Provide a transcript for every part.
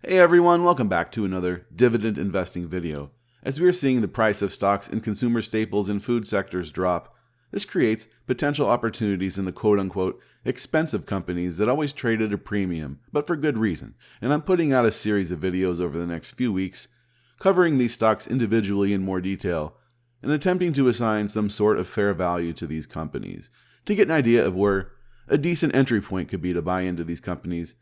Hey everyone, welcome back to another dividend investing video. As we are seeing the price of stocks in consumer staples and food sectors drop, this creates potential opportunities in the quote-unquote expensive companies that always trade at a premium, but for good reason. And I'm putting out a series of videos over the next few weeks covering these stocks individually in more detail and attempting to assign some sort of fair value to these companies to get an idea of where a decent entry point could be to buy into these companies.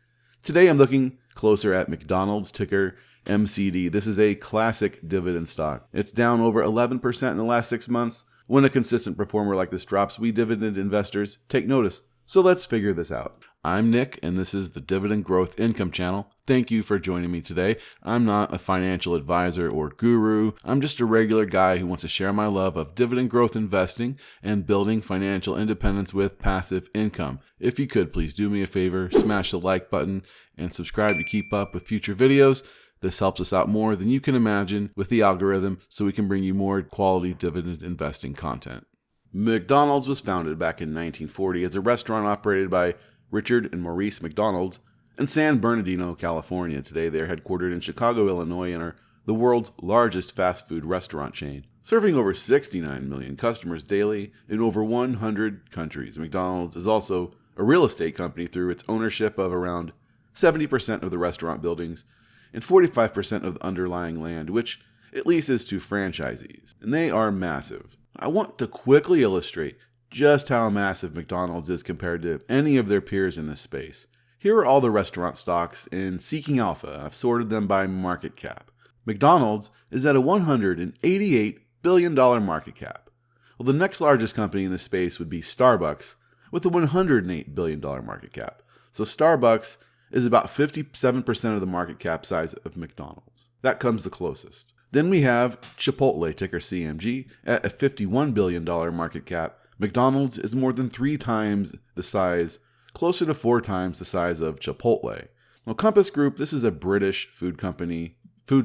Today I'm looking closer at McDonald's, ticker MCD. This is a classic dividend stock. It's down over 11% in the last 6 months. When a consistent performer like this drops, we dividend investors take notice. So let's figure this out. I'm Nick, and this is the Dividend Growth Income Channel. Thank you for joining me today. I'm not a financial advisor or guru. I'm just a regular guy who wants to share my love of dividend growth investing and building financial independence with passive income. If you could, please do me a favor, smash the like button and subscribe to keep up with future videos. This helps us out more than you can imagine with the algorithm, so we can bring you more quality dividend investing content. McDonald's was founded back in 1940 as a restaurant operated by Richard and Maurice McDonald in San Bernardino, California. Today they are headquartered in Chicago, Illinois, and are the world's largest fast food restaurant chain, serving over 69 million customers daily in over 100 countries. McDonald's is also a real estate company through its ownership of around 70% of the restaurant buildings and 45% of the underlying land, which it leases to franchisees, and they are massive. I want to quickly illustrate just how massive McDonald's is compared to any of their peers in this space. Here are all the restaurant stocks in Seeking Alpha. I've sorted them by market cap. McDonald's is at a $188 billion market cap. Well, the next largest company in this space would be Starbucks with a $108 billion market cap. So Starbucks is about 57% of the market cap size of McDonald's. That comes the closest. Then we have Chipotle, ticker CMG, at a $51 billion market cap. McDonald's is more than 3 times the size, closer to 4 times the size of Chipotle. Now, Compass Group, this is a British food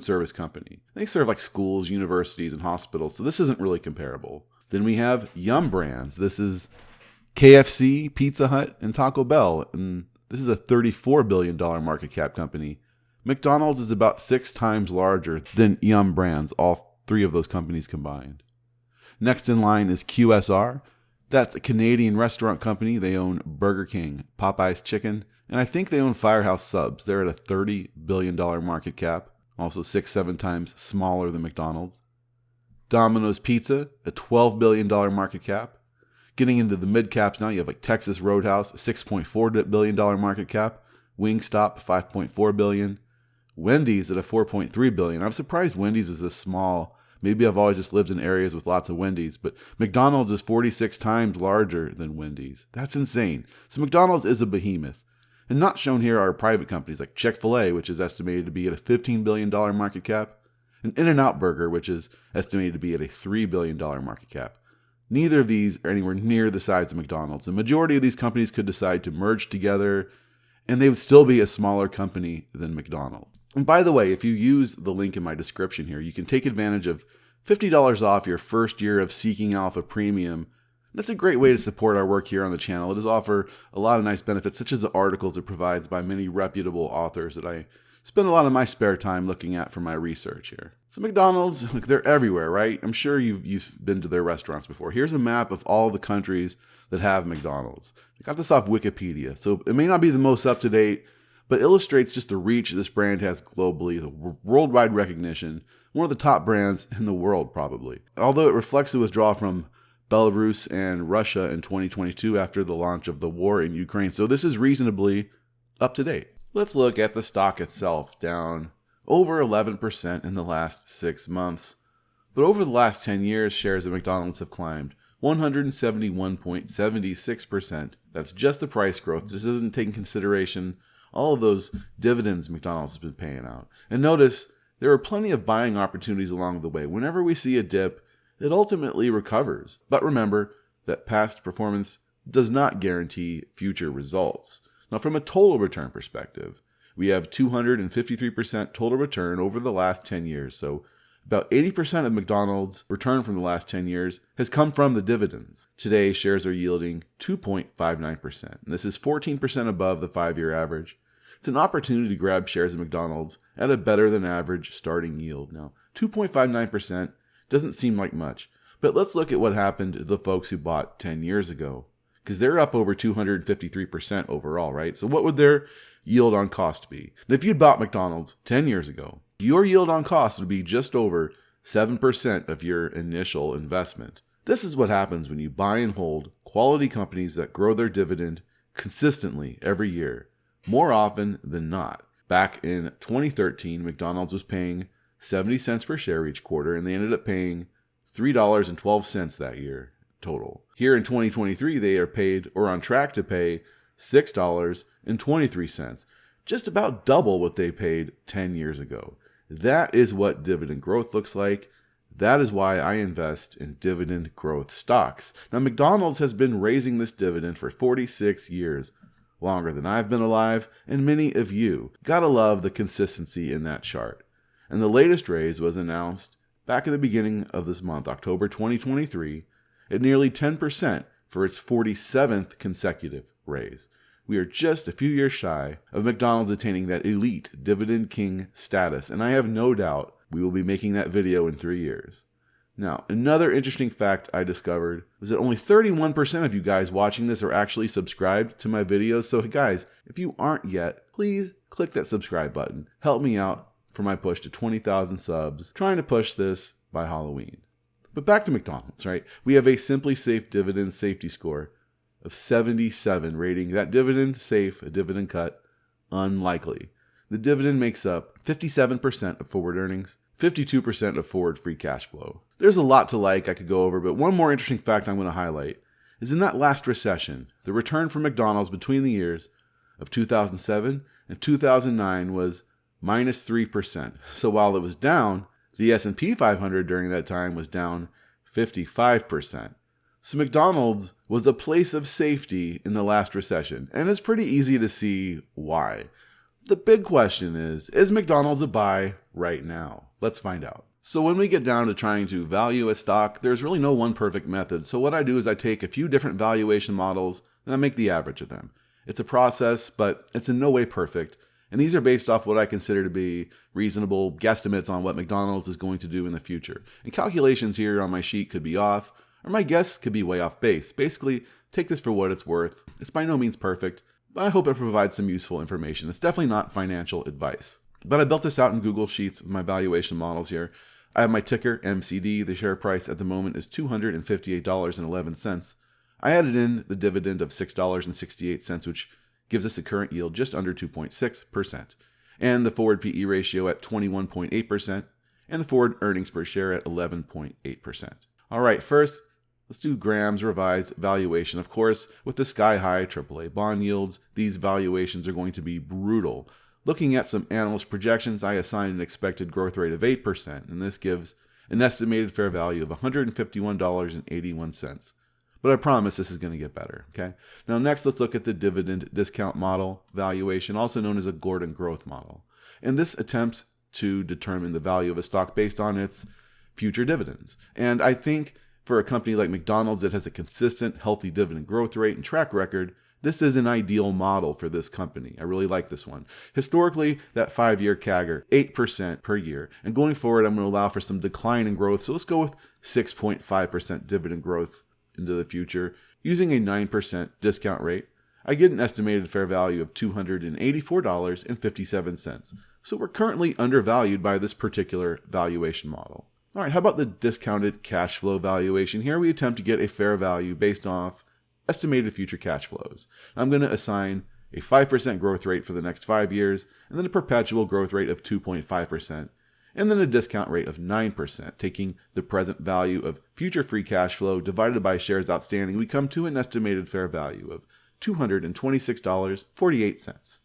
service company. They serve like schools, universities, and hospitals, so this isn't really comparable. Then we have Yum Brands. This is KFC, Pizza Hut, and Taco Bell, and this is a $34 billion market cap company. McDonald's is about 6 times larger than Yum Brands, all 3 of those companies combined. Next in line is QSR. That's a Canadian restaurant company. They own Burger King, Popeye's Chicken, and I think they own Firehouse Subs. They're at a $30 billion market cap, also 6-7 times smaller than McDonald's. Domino's Pizza, a $12 billion market cap. Getting into the mid caps now, you have like Texas Roadhouse, a $6.4 billion market cap. Wingstop, $5.4 billion. Wendy's at a $4.3 billion. I'm surprised Wendy's was this small. Maybe I've always just lived in areas with lots of Wendy's, but McDonald's is 46 times larger than Wendy's. That's insane. So McDonald's is a behemoth. And not shown here are private companies like Chick-fil-A, which is estimated to be at a $15 billion market cap, and In-N-Out Burger, which is estimated to be at a $3 billion market cap. Neither of these are anywhere near the size of McDonald's. The majority of these companies could decide to merge together, and they would still be a smaller company than McDonald's. And by the way, if you use the link in my description here, you can take advantage of $50 off your first year of Seeking Alpha Premium. That's a great way to support our work here on the channel. It does offer a lot of nice benefits, such as the articles it provides by many reputable authors that I spend a lot of my spare time looking at for my research here. So McDonald's, they're everywhere, right? I'm sure you've been to their restaurants before. Here's a map of all the countries that have McDonald's. I got this off Wikipedia, so it may not be the most up-to-date, but illustrates just the reach this brand has globally, the worldwide recognition, one of the top brands in the world probably. Although it reflects the withdrawal from Belarus and Russia in 2022 after the launch of the war in Ukraine, so this is reasonably up to date. Let's look at the stock itself, down over 11% in the last 6 months. But over the last 10 years, shares of McDonald's have climbed 171.76%. That's just the price growth. This doesn't take in consideration all of those dividends McDonald's has been paying out. And notice, there are plenty of buying opportunities along the way. Whenever we see a dip, it ultimately recovers. But remember that past performance does not guarantee future results. Now, from a total return perspective, we have 253% total return over the last 10 years. So about 80% of McDonald's return from the last 10 years has come from the dividends. Today, shares are yielding 2.59%. And this is 14% above the 5-year average. It's an opportunity to grab shares of McDonald's at a better than average starting yield. Now, 2.59% doesn't seem like much, but let's look at what happened to the folks who bought 10 years ago, because they're up over 253% overall, right? So what would their yield on cost be? And if you'd bought McDonald's 10 years ago, your yield on cost would be just over 7% of your initial investment. This is what happens when you buy and hold quality companies that grow their dividend consistently every year, more often than not. Back in 2013, McDonald's was paying 70 cents per share each quarter, and they ended up paying $3.12 that year total. Here in 2023, they are paid or on track to pay $6.23, just about double what they paid 10 years ago. That is what dividend growth looks like. That is why I invest in dividend growth stocks. Now, McDonald's has been raising this dividend for 46 years, longer than I've been alive, and many of you. Gotta love the consistency in that chart. And the latest raise was announced back at the beginning of this month, October 2023, at nearly 10% for its 47th consecutive raise. We are just a few years shy of McDonald's attaining that elite dividend king status, and I have no doubt we will be making that video in 3 years. Now, another interesting fact I discovered was that only 31% of you guys watching this are actually subscribed to my videos. So guys, if you aren't yet, please click that subscribe button. Help me out for my push to 20,000 subs, trying to push this by Halloween. But back to McDonald's, right? We have a Simply Safe dividend safety score of 77, rating that dividend safe, a dividend cut, unlikely. The dividend makes up 57% of forward earnings, 52% of forward free cash flow. There's a lot to like I could go over, but one more interesting fact I'm going to highlight is in that last recession, the return for McDonald's between the years of 2007 and 2009 was minus 3%. So while it was down, the S&P 500 during that time was down 55%. So McDonald's was a place of safety in the last recession, and it's pretty easy to see why. The big question is McDonald's a buy right now? Let's find out. So when we get down to trying to value a stock, there's really no one perfect method. So what I do is I take a few different valuation models and I make the average of them. It's a process, but it's in no way perfect. And these are based off what I consider to be reasonable guesstimates on what McDonald's is going to do in the future. And calculations here on my sheet could be off, or my guess could be way off base. Basically, take this for what it's worth. It's by no means perfect, but I hope it provides some useful information. It's definitely not financial advice. But I built this out in Google Sheets with my valuation models here. I have my ticker, MCD. The share price at the moment is $258.11. I added in the dividend of $6.68, which gives us a current yield just under 2.6%, and the forward PE ratio at 21.8%, and the forward earnings per share at 11.8%. All right, first, let's do Graham's revised valuation. Of course, with the sky-high AAA bond yields, these valuations are going to be brutal. Looking at some analyst projections, I assigned an expected growth rate of 8%, and this gives an estimated fair value of $151.81. But I promise this is going to get better, okay? Now next, let's look at the dividend discount model valuation, also known as a Gordon growth model. And this attempts to determine the value of a stock based on its future dividends. And I think for a company like McDonald's that has a consistent, healthy dividend growth rate and track record, this is an ideal model for this company. I really like this one. Historically, that 5-year CAGR, 8% per year. And going forward, I'm going to allow for some decline in growth. So let's go with 6.5% dividend growth into the future. Using a 9% discount rate, I get an estimated fair value of $284.57. So we're currently undervalued by this particular valuation model. All right, how about the discounted cash flow valuation? Here we attempt to get a fair value based off estimated future cash flows. I'm going to assign a 5% growth rate for the next 5 years, and then a perpetual growth rate of 2.5%, and then a discount rate of 9%. Taking the present value of future free cash flow divided by shares outstanding, we come to an estimated fair value of $226.48.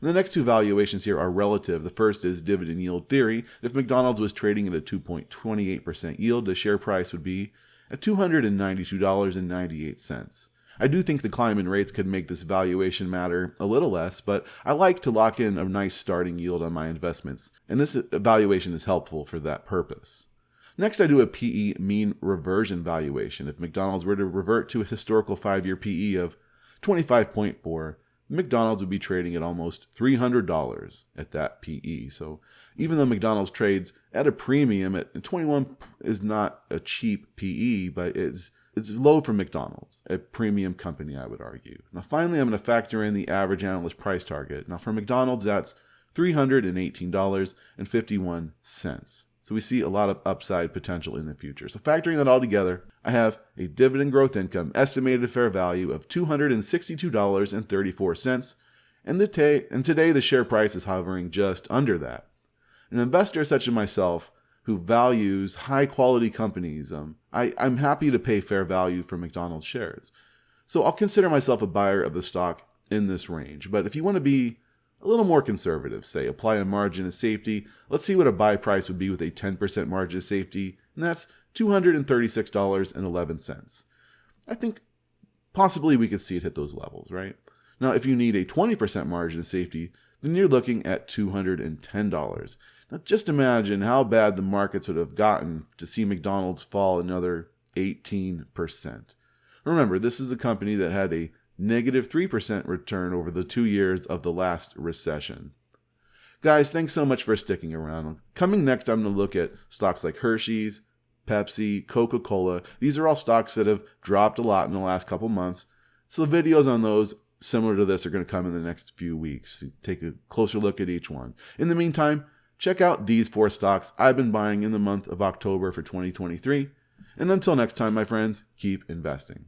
The next two valuations here are relative. The first is dividend yield theory. If McDonald's was trading at a 2.28% yield, the share price would be at $292.98. I do think the climb in rates could make this valuation matter a little less, but I like to lock in a nice starting yield on my investments, and this valuation is helpful for that purpose. Next, I do a PE mean reversion valuation. If McDonald's were to revert to a historical 5-year PE of 25.4, McDonald's would be trading at almost $300 at that PE. So even though McDonald's trades at a premium at 21 is not a cheap PE, but it's low for McDonald's, a premium company, I would argue. Now finally, I'm going to factor in the average analyst price target. Now for McDonald's, that's $318.51. So we see a lot of upside potential in the future. So factoring that all together, I have a dividend growth income estimated fair value of $262.34. And today the share price is hovering just under that. An investor such as myself who values high quality companies, I'm happy to pay fair value for McDonald's shares. So I'll consider myself a buyer of the stock in this range. But if you want to be a little more conservative, say apply a margin of safety, let's see what a buy price would be with a 10% margin of safety, and that's $236.11. I think possibly we could see it hit those levels, right? Now, if you need a 20% margin of safety, then you're looking at $210. Now, just imagine how bad the markets would have gotten to see McDonald's fall another 18%. Remember, this is a company that had a negative 3% return over the 2 years of the last recession. Guys, thanks so much for sticking around. Coming next, I'm going to look at stocks like Hershey's, Pepsi, Coca-Cola. These are all stocks that have dropped a lot in the last couple months. So the videos on those similar to this are going to come in the next few weeks. Take a closer look at each one. In the meantime, check out these 4 stocks I've been buying in the month of October for 2023. And until next time, my friends, keep investing.